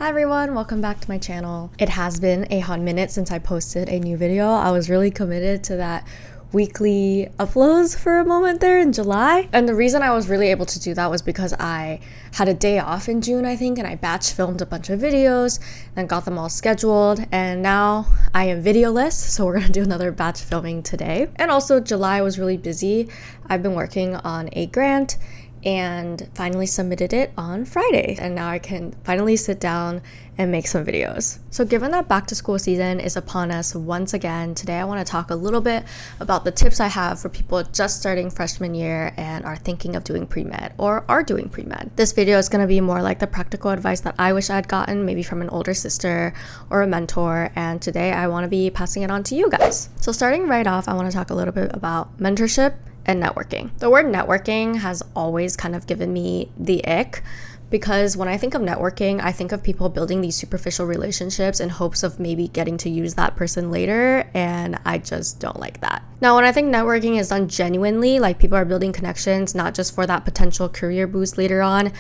Hi everyone, welcome back to my channel. It has been a hot minute since I posted a new video. I was really committed to that weekly uploads for a moment there in July. And the reason I was really able to do that was because I had a day off in June, I think, and I batch filmed a bunch of videos and got them all scheduled. And now I am videoless, so we're gonna do another batch filming today. And also July was really busy. I've been working on a grant and finally submitted it on Friday. And now I can finally sit down and make some videos. So given that back to school season is upon us once again, today I want to talk a little bit about the tips I have for people just starting freshman year and are thinking of doing pre-med or are doing pre-med. This video is going to be more like the practical advice that I wish I had gotten, maybe from an older sister or a mentor, and today I want to be passing it on to you guys. So starting right off, I want to talk a little bit about mentorship and networking. The word networking has always kind of given me the ick, because when I think of networking, I think of people building these superficial relationships in hopes of maybe getting to use that person later, and I just don't like that. Now, when I think networking is done genuinely, like people are building connections, not just for that potential career boost later on,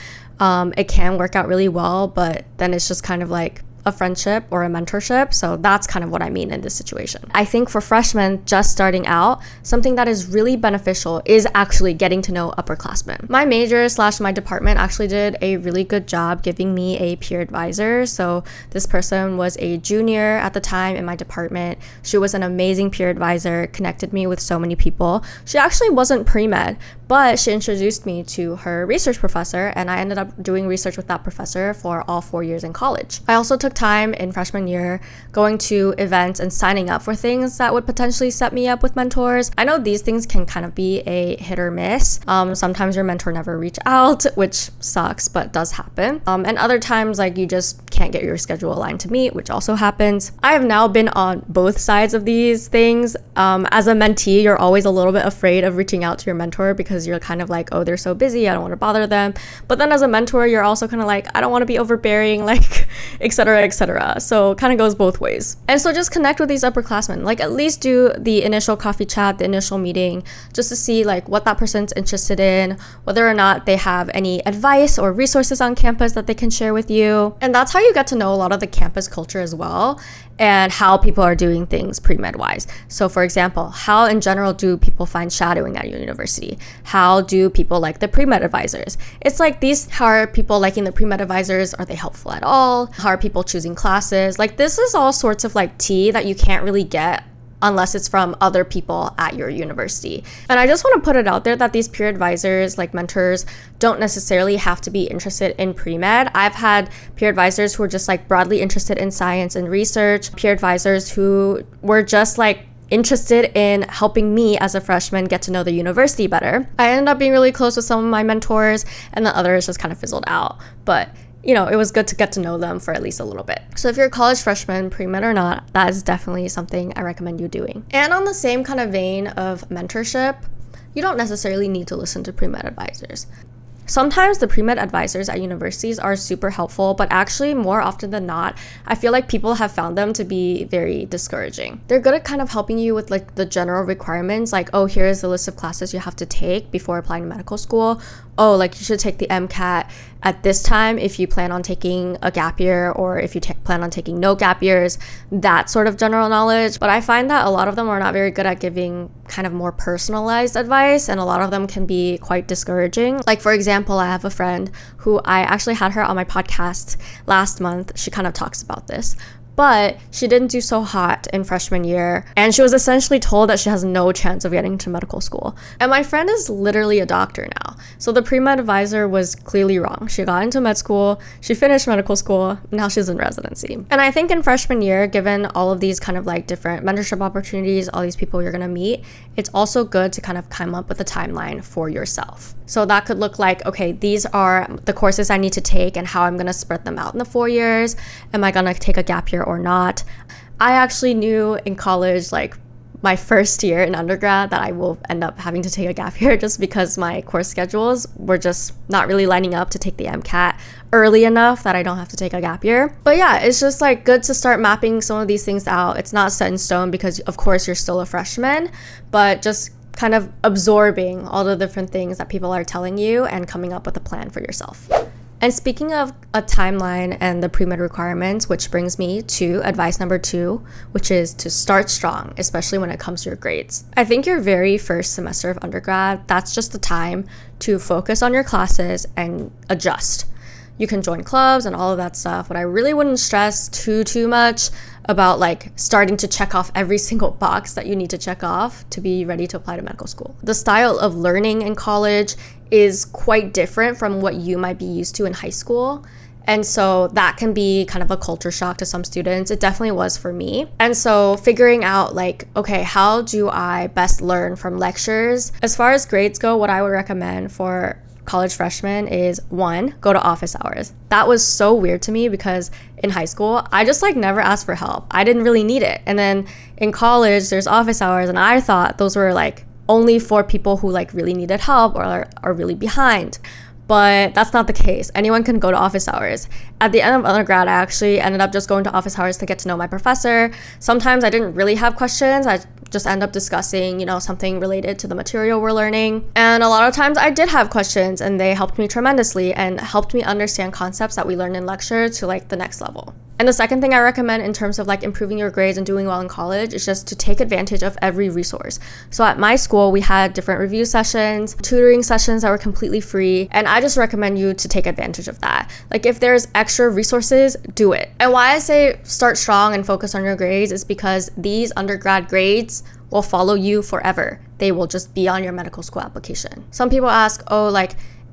it can work out really well, but then it's just kind of like a friendship or a mentorship. So that's kind of what I mean in this situation. I think for freshmen just starting out, something that is really beneficial is actually getting to know upperclassmen. My major / my department actually did a really good job giving me a peer advisor. So this person was a junior at the time in my department. She was an amazing peer advisor, connected me with so many people. She actually wasn't pre-med, but she introduced me to her research professor, and I ended up doing research with that professor for all 4 years in college. I also took time in freshman year going to events and signing up for things that would potentially set me up with mentors. I know these things can kind of be a hit or miss. Sometimes your mentor never reach out, which sucks, but does happen. And other times, like, you just can't get your schedule aligned to meet, which also happens. I have now been on both sides of these things. As a mentee, you're always a little bit afraid of reaching out to your mentor because you're kind of like, oh, they're so busy, I don't want to bother them. But then as a mentor, you're also kind of like, I don't want to be overbearing, like, etc. So kind of goes both ways. And so just connect with these upperclassmen. Like, at least do the initial coffee chat, the initial meeting, just to see like what that person's interested in, whether or not they have any advice or resources on campus that they can share with you. And that's how you get to know a lot of the campus culture as well, and how people are doing things pre-med wise. So for example, how in general do people find shadowing at your university? How do people like the pre-med advisors? It's like these, how are people liking the pre-med advisors? Are they helpful at all? How are people choosing classes? Like, this is all sorts of like tea that you can't really get unless it's from other people at your university. And I just want to put it out there that these peer advisors, like mentors, don't necessarily have to be interested in pre-med. I've had peer advisors who are just like broadly interested in science and research, peer advisors who were just like interested in helping me as a freshman get to know the university better. I ended up being really close with some of my mentors, and the others just kind of fizzled out. But you know, it was good to get to know them for at least a little bit. So if you're a college freshman, pre-med or not, that is definitely something I recommend you doing. And on the same kind of vein of mentorship, you don't necessarily need to listen to pre-med advisors. Sometimes the pre-med advisors at universities are super helpful, but actually more often than not, I feel like people have found them to be very discouraging. They're good at kind of helping you with like the general requirements, like, oh, here's the list of classes you have to take before applying to medical school. Oh, like you should take the MCAT at this time if you plan on taking a gap year, or if you plan on taking no gap years, that sort of general knowledge. But I find that a lot of them are not very good at giving kind of more personalized advice, and a lot of them can be quite discouraging. Like, for example, I have a friend who I actually had her on my podcast last month. She kind of talks about this. But she didn't do so hot in freshman year, and she was essentially told that she has no chance of getting to medical school. And my friend is literally a doctor now. So the pre-med advisor was clearly wrong. She got into med school, she finished medical school, now she's in residency. And I think in freshman year, given all of these kind of like different mentorship opportunities, all these people you're gonna meet, it's also good to kind of come up with a timeline for yourself. So that could look like, okay, these are the courses I need to take and how I'm gonna spread them out in the 4 years. Am I gonna take a gap year or not? I actually knew in college, like my first year in undergrad, that I will end up having to take a gap year just because my course schedules were just not really lining up to take the MCAT early enough that I don't have to take a gap year. But yeah, it's just like good to start mapping some of these things out. It's not set in stone because of course you're still a freshman, but just kind of absorbing all the different things that people are telling you and coming up with a plan for yourself. And speaking of a timeline and the pre-med requirements, which brings me to advice number 2, which is to start strong, especially when it comes to your grades. I think your very first semester of undergrad, that's just the time to focus on your classes and adjust. You can join clubs and all of that stuff, but I really wouldn't stress too much about like starting to check off every single box that you need to check off to be ready to apply to medical school. The style of learning in college is quite different from what you might be used to in high school. And so that can be kind of a culture shock to some students. It definitely was for me. And so figuring out like, okay, how do I best learn from lectures? As far as grades go, what I would recommend for college freshmen is 1, go to office hours. That was so weird to me because in high school, I just like never asked for help. I didn't really need it. And then in college, there's office hours, and I thought those were like only for people who like really needed help or are really behind. But that's not the case. Anyone can go to office hours. At the end of undergrad, I actually ended up just going to office hours to get to know my professor. Sometimes I didn't really have questions. I just end up discussing, something related to the material we're learning. And a lot of times I did have questions, and they helped me tremendously and helped me understand concepts that we learned in lecture to like the next level. And the second thing I recommend in terms of like improving your grades and doing well in college is just to take advantage of every resource. So at my school, we had different review sessions, tutoring sessions that were completely free. And I just recommend you to take advantage of that. Like if there's extra resources, do it. And why I say start strong and focus on your grades is because these undergrad grades will follow you forever. They will just be on your medical school application. Some people ask,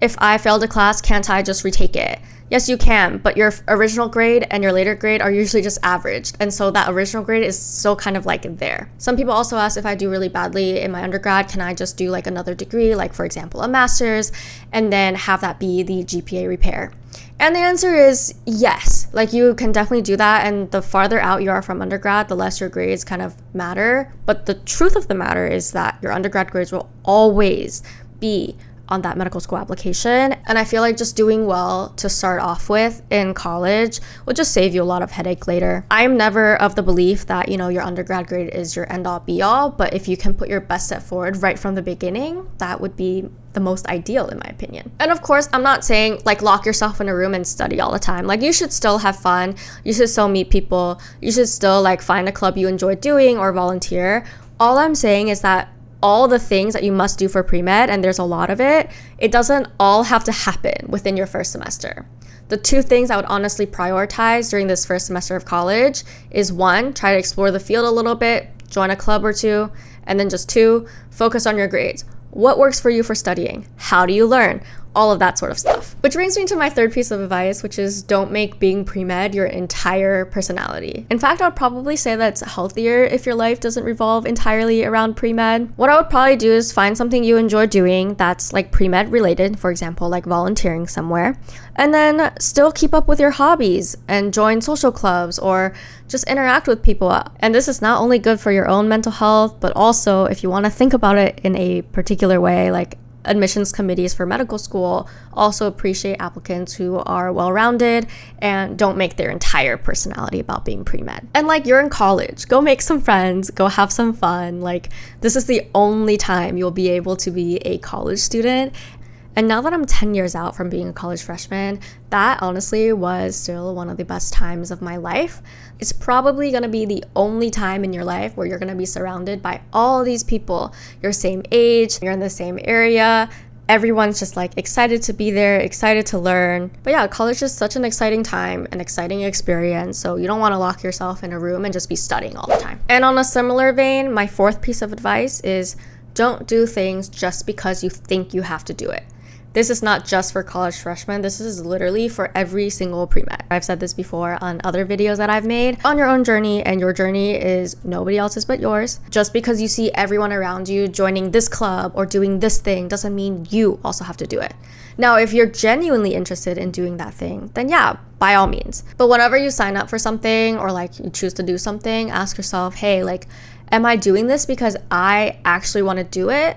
if I failed a class, can't I just retake it? Yes, you can, but your original grade and your later grade are usually just averaged. And so that original grade is still kind of like there. Some people also ask, if I do really badly in my undergrad, can I just do like another degree, like for example, a master's, and then have that be the GPA repair? And the answer is yes. Like you can definitely do that. And the farther out you are from undergrad, the less your grades kind of matter. But the truth of the matter is that your undergrad grades will always be on that medical school application. And I feel like just doing well to start off with in college will just save you a lot of headache later. I am never of the belief that, your undergrad grade is your end all be all, but if you can put your best step forward right from the beginning, that would be the most ideal in my opinion. And of course, I'm not saying like lock yourself in a room and study all the time. Like you should still have fun. You should still meet people. You should still like find a club you enjoy doing or volunteer. All I'm saying is that all the things that you must do for pre-med, and there's a lot of it doesn't all have to happen within your first semester. The 2 things I would honestly prioritize during this first semester of college is 1, try to explore the field a little bit, join a club or 2, and then just 2, focus on your grades. What works for you for studying? How do you learn? All of that sort of stuff. Which brings me to my third piece of advice, which is don't make being pre-med your entire personality. In fact, I would probably say that it's healthier if your life doesn't revolve entirely around pre-med. What I would probably do is find something you enjoy doing that's like pre-med related, for example, like volunteering somewhere, and then still keep up with your hobbies and join social clubs or just interact with people. And this is not only good for your own mental health, but also if you want to think about it in a particular way, like admissions committees for medical school also appreciate applicants who are well-rounded and don't make their entire personality about being pre-med. And like you're in college, go make some friends, go have some fun. Like this is the only time you'll be able to be a college student. And now that I'm 10 years out from being a college freshman, that honestly was still one of the best times of my life. It's probably going to be the only time in your life where you're going to be surrounded by all these people, your same age, you're in the same area. Everyone's just like excited to be there, excited to learn. But yeah, college is such an exciting time, an exciting experience. So you don't want to lock yourself in a room and just be studying all the time. And on a similar vein, my 4th piece of advice is don't do things just because you think you have to do it. This is not just for college freshmen. This is literally for every single pre-med. I've said this before on other videos that I've made. On your own journey, and your journey is nobody else's but yours. Just because you see everyone around you joining this club or doing this thing doesn't mean you also have to do it. Now, if you're genuinely interested in doing that thing, then yeah, by all means. But whenever you sign up for something or like you choose to do something, ask yourself, hey, like, am I doing this because I actually want to do it?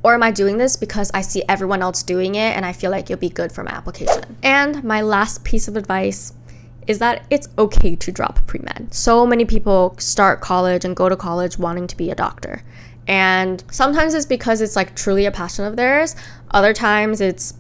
Or am I doing this because I see everyone else doing it and I feel like it'll be good for my application? And my last piece of advice is that it's okay to drop pre-med. So many people start college and go to college wanting to be a doctor. And sometimes it's because it's like truly a passion of theirs. Other times it's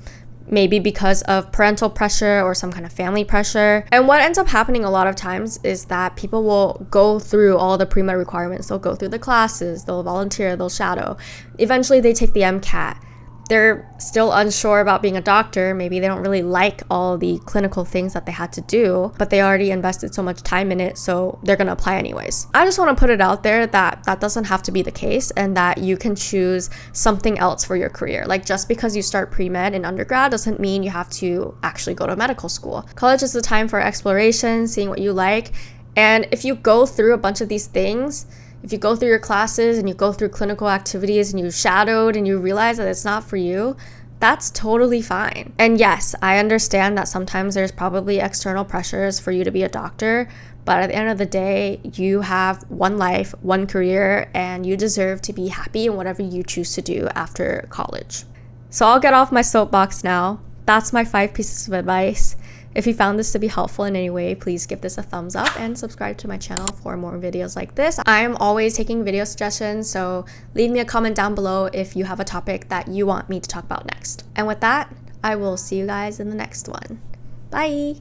maybe because of parental pressure or some kind of family pressure. And what ends up happening a lot of times is that people will go through all the pre-med requirements. They'll go through the classes, they'll volunteer, they'll shadow. Eventually they take the MCAT. They're still unsure about being a doctor. Maybe they don't really like all the clinical things that they had to do, but they already invested so much time in it, so they're gonna apply anyways. I just want to put it out there that that doesn't have to be the case, and that you can choose something else for your career. Like, just because you start pre-med in undergrad doesn't mean you have to actually go to medical school. College is the time for exploration, seeing what you like, and if you go through a bunch of these things, if you go through your classes and you go through clinical activities and you shadowed and you realize that it's not for you, that's totally fine. And yes, I understand that sometimes there's probably external pressures for you to be a doctor, but at the end of the day, you have one life, one career, and you deserve to be happy in whatever you choose to do after college. So I'll get off my soapbox now. That's my 5 pieces of advice. If you found this to be helpful in any way, please give this a thumbs up and subscribe to my channel for more videos like this. I am always taking video suggestions, so leave me a comment down below if you have a topic that you want me to talk about next. And with that, I will see you guys in the next one. Bye!